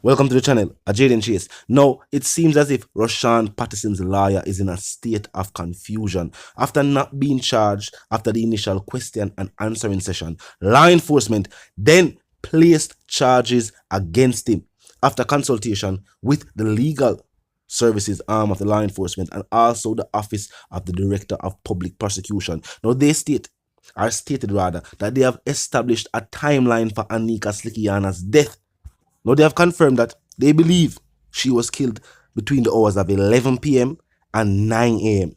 Welcome to the channel, Jaden Chase. Now, it seems as if Rushane Patterson's lawyer is in a state of confusion. After not being charged after the initial question and answering session, law enforcement then placed charges against him after consultation with the legal services arm of the law enforcement and also the office of the director of public prosecution. Now, they stated that they have established a timeline for Anika Slickianna's death. Now, they have confirmed that they believe she was killed between the hours of 11 p.m. and 9 a.m.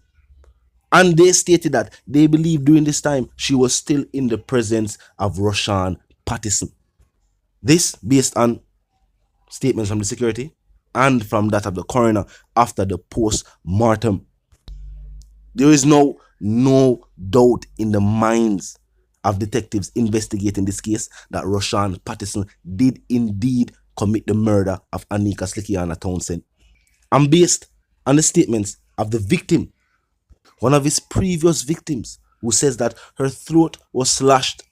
And they stated that they believe during this time she was still in the presence of Rushane Patterson. This based on statements from the security and from that of the coroner after the post-mortem. There is no doubt in the minds of detectives investigating this case that Rushane Patterson did indeed commit the murder of Anika Slickianna Townsend. And based on the statements of the victim, one of his previous victims, who says that her throat was slashed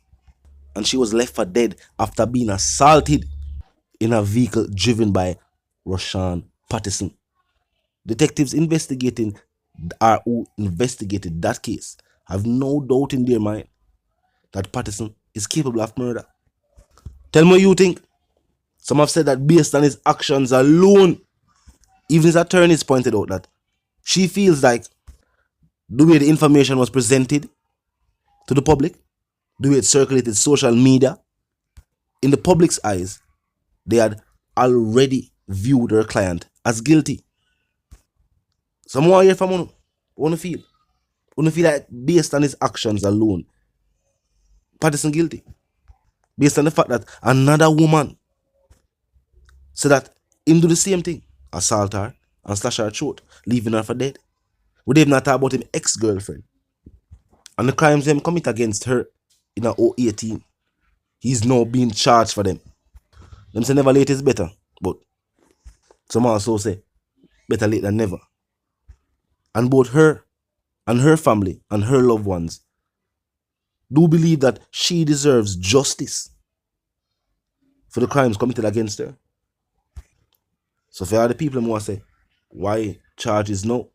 and she was left for dead after being assaulted in a vehicle driven by Rushane Patterson. Detectives investigating or who investigated that case have no doubt in their mind that Patterson is capable of murder. Tell me what you think. Some have said that based on his actions alone, even his attorneys pointed out that she feels like the way the information was presented to the public, the way it circulated social media, in the public's eyes, they had already viewed her client as guilty. Some want to hear from you. Want to feel like based on his actions alone, Patterson guilty. Based on the fact that another woman said that him do the same thing, assault her and slash her throat, leaving her for dead. We didn't talk about him ex-girlfriend and the crimes them commit against her in 2018. He's now being charged for them. Them say never late is better, but some also say better late than never. And both her and her family and her loved ones do believe that she deserves justice for the crimes committed against her. So for all the people who say, why charges no?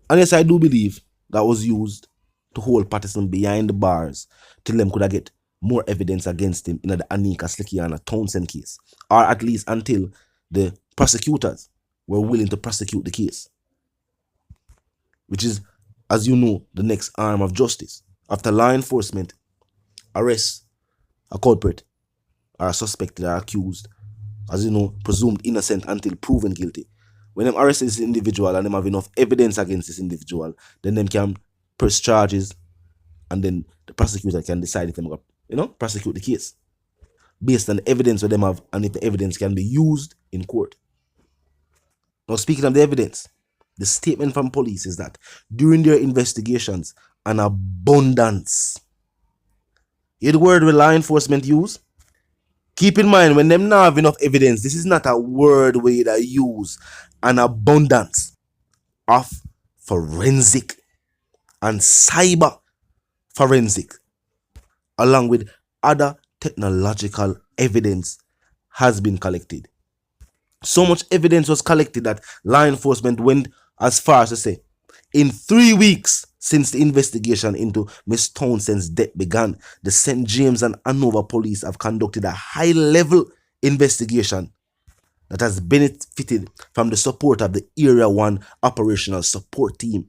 And yes, I do believe that was used to hold Patterson behind the bars till them could get more evidence against him in the Anika Slickianna Townsend case, or at least until the prosecutors were willing to prosecute the case, which is, as you know, the next arm of justice. After law enforcement arrests a culprit or a suspected or accused, as you know, presumed innocent until proven guilty. When them arrest this individual and them have enough evidence against this individual, then them can press charges and then the prosecutor can decide if them go, prosecute the case based on the evidence that them have and if the evidence can be used in court. Now, speaking of the evidence, the statement from police is that during their investigations, an abundance. Hear the word where law enforcement use? Keep in mind, when them not have enough evidence, this is not a word where they use. An abundance of forensic and cyber forensic, along with other technological evidence, has been collected. So much evidence was collected that law enforcement went as far as to say, in 3 weeks since the investigation into Miss Townsend's death began, the St. James and Hanover police have conducted a high-level investigation that has benefited from the support of the Area 1 Operational Support Team,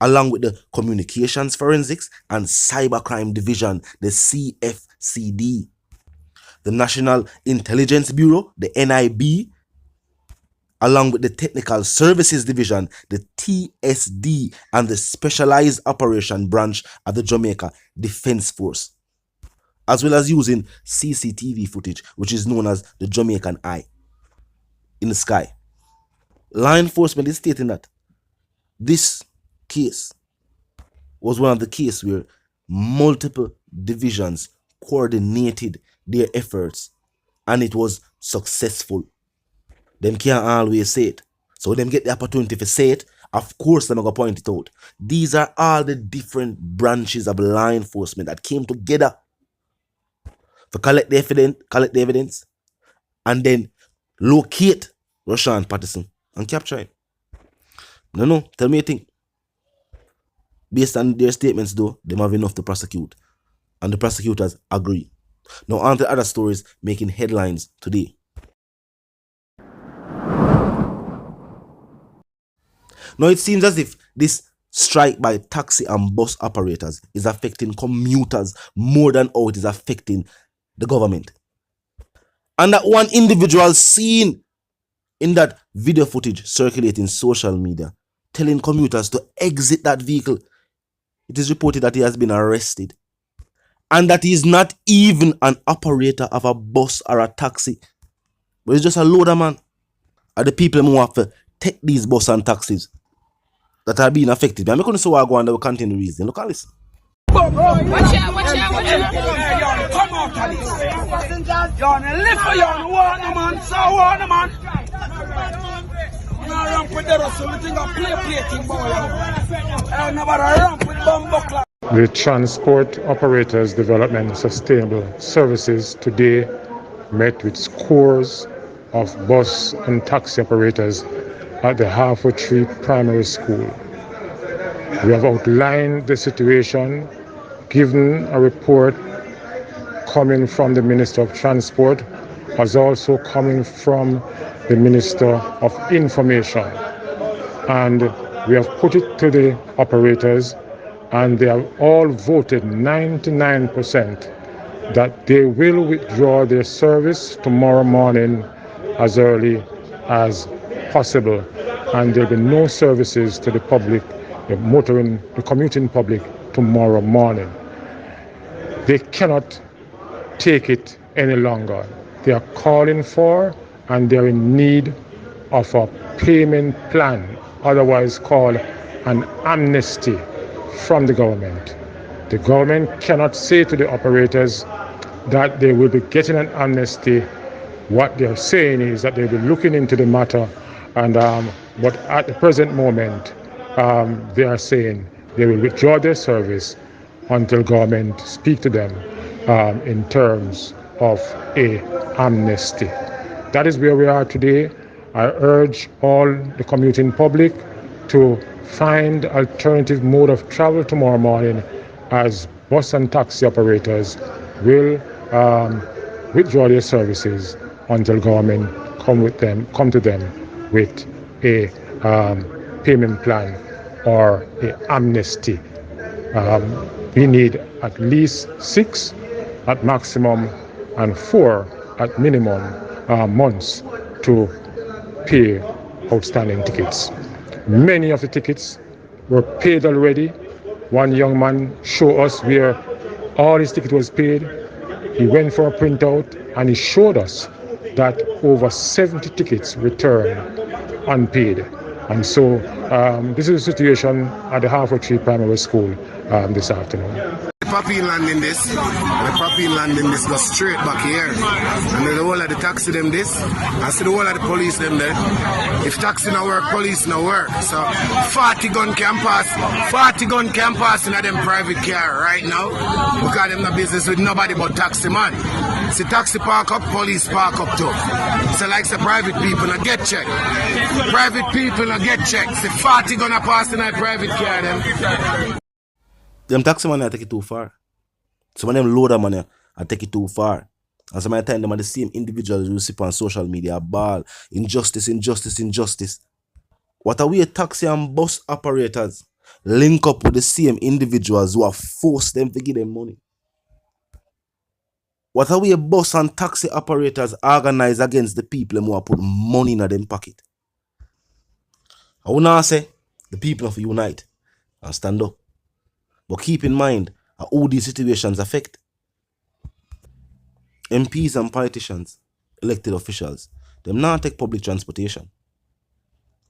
along with the Communications Forensics and Cybercrime Division, the CFCD, the National Intelligence Bureau, the NIB, along with the Technical Services Division, the TSD, and the Specialized Operation Branch of the Jamaica Defense Force, as well as using CCTV footage, which is known as the Jamaican Eye in the sky. Law enforcement is stating that this case was one of the cases where multiple divisions coordinated their efforts and it was successful. Them can't always say it. So them get the opportunity to say it, of course they're going to point it out. These are all the different branches of law enforcement that came together to collect the evidence and then locate Rushane Patterson and capture him. No, tell me a thing. Based on their statements though, they have enough to prosecute. And the prosecutors agree. Now on to other stories making headlines today. Now it seems as if this strike by taxi and bus operators is affecting commuters more than how it is affecting the government. And that one individual seen in that video footage circulating social media telling commuters to exit that vehicle. It is reported that he has been arrested and that he is not even an operator of a bus or a taxi, but he's just a loader man. Are the people who have to take these bus and taxis that are being affected? I'm not going to say what I go on that will continue reason. Look at this. Watch out. Come out of this. You're on a lift for you on the water, man. So water, man. You're not ramp with the rest of the thing of play boy. You're never ramp with bumbuckler. The Transport Operators Development Sustainable Services today met with scores of bus and taxi operators at the Halfway Tree Primary School. We have outlined the situation, given a report coming from the Minister of Transport, as also coming from the Minister of Information. And we have put it to the operators, and they have all voted 99% that they will withdraw their service tomorrow morning as early as possible, and there will be no services to the public, the commuting public, tomorrow morning. They cannot take it any longer. They are calling for and they are in need of a payment plan, otherwise called an amnesty from the government. The government cannot say to the operators that they will be getting an amnesty. What they're saying is that they'll be looking into the matter, and but at the present moment, they are saying they will withdraw their service until government speak to them in terms of a amnesty. That is where we are today. I urge all the commuting public to find alternative mode of travel tomorrow morning, as bus and taxi operators will withdraw their services until government come to them with a payment plan or a amnesty. We need at least 6 at maximum and 4 at minimum months to pay outstanding tickets. Many of the tickets were paid already. One young man showed us where all his ticket was paid. He went for a printout and he showed us that over 70 tickets returned unpaid. And so this is the situation at the Halfway Tree Primary School this afternoon. The Papi landing this, the Papi landing this goes straight back here. And then the whole of the taxi them this, and see the whole of the police them there. If taxi no work, police no work. So 40 gun can pass in them private car right now, because them no business with nobody but taxi man. See taxi park up, police park up too. So like the private people no get checked. Private people no get checked. See 40 gonna pass in a private car them. Them taxi money I take it too far. Some of them loader money I take it too far. And some of the time them are the same individuals who sit on social media ball. Injustice. What are we taxi and bus operators link up with the same individuals who have forced them to give them money? What are we bus and taxi operators organize against the people who have put money in them pocket? I will now say the people have to unite and stand up. But keep in mind how these situations affect MPs and politicians, elected officials. Them not take public transportation.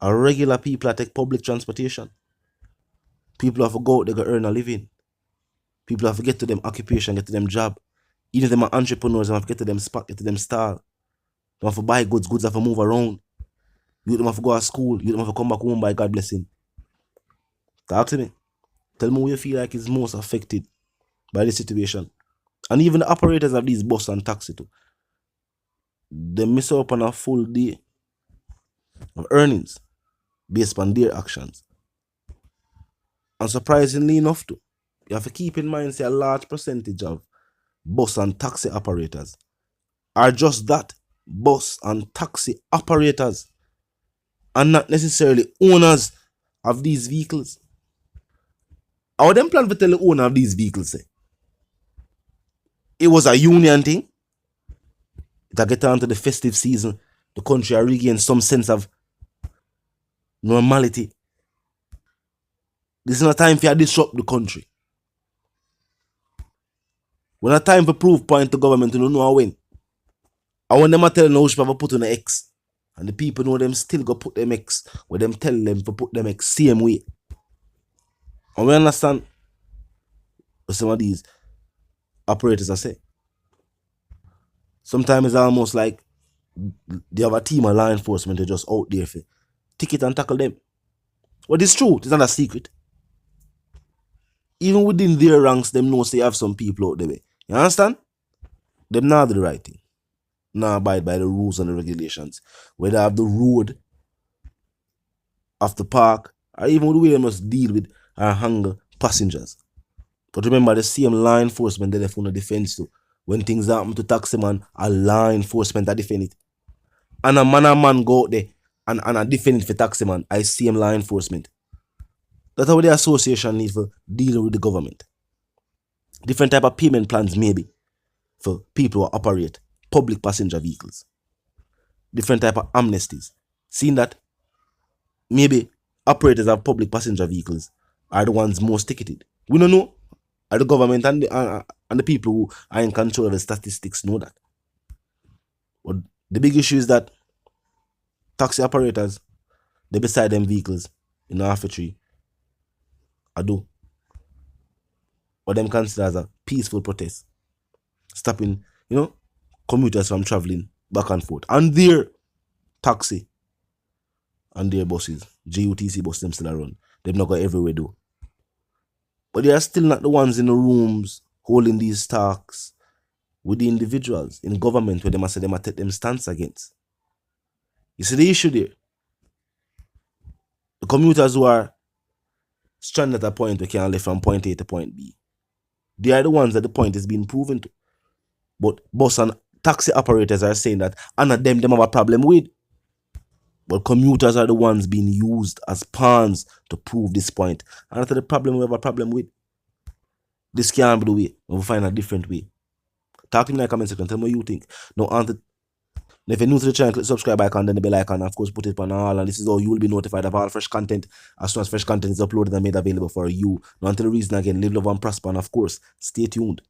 Our regular people take public transportation. People have to go out, they go earn a living. People have to get to them occupation, get to them job. Even if them are entrepreneurs, they have to get to them spot, get to them stall. They have to buy goods have to move around. You them have to go to school, you them have to come back home by God blessing. Talk to me. Tell me who you feel like is most affected by this situation. And even the operators of these bus and taxi too. they miss out on a full day of earnings based on their actions. And surprisingly enough, too, you have to keep in mind, say, a large percentage of bus and taxi operators are just that, bus and taxi operators, and not necessarily owners of these vehicles. How them plan to tell the owner of these vehicles say it was a union thing? It'll get on to the festive season, the country will regain some sense of normality. This is not time for you to disrupt the country. When a time for proof point to government, you don't know how when. I want them to tell no people put on the X. And the people know them still go put them X where them tell them to put them X same way. And we understand what some of these operators are saying. Sometimes it's almost like they have a team of law enforcement to just out there for ticket and tackle them. Well, it's true. It's not a secret. Even within their ranks, them know they have some people out there. You understand? Them not do the right thing. Not abide by the rules and the regulations. Whether have the road of the park, or even the way they must deal with or handle passengers. But remember, the same law enforcement they on the defense too. When things happen to taxi man, a law enforcement that defend it. And a man go out there and a defend it for taxi man, I same law enforcement. That's how the association needs for dealing with the government. Different type of payment plans maybe for people who operate public passenger vehicles. Different type of amnesties. Seeing that maybe operators of public passenger vehicles are the ones most ticketed. We don't know. Are the government and the people who are in control of the statistics know that. But the big issue is that taxi operators, they beside them vehicles in the tree. I do. What them consider as a peaceful protest. Stopping, commuters from traveling back and forth. And their taxi and their buses, JUTC bus them still around. They've not got everywhere though. But they are still not the ones in the rooms holding these talks with the individuals in government where they must say they must take them stance against. You see the issue there? The commuters who are stranded at a point where can't live from point A to point B. They are the ones that the point is being proven to. But bus and taxi operators are saying that none of them have a problem with. But commuters are the ones being used as pawns to prove this point. And after the problem we have a problem with. This can't be the way. We'll find a different way. Talk to me in the comment section. Tell me what you think. Now, if you're new to the channel, click subscribe icon, then the bell icon, and of course put it on all, and this is how you will be notified of all fresh content as soon as fresh content is uploaded and made available for you. Now until the reason again, live, love and prosper, and of course, stay tuned.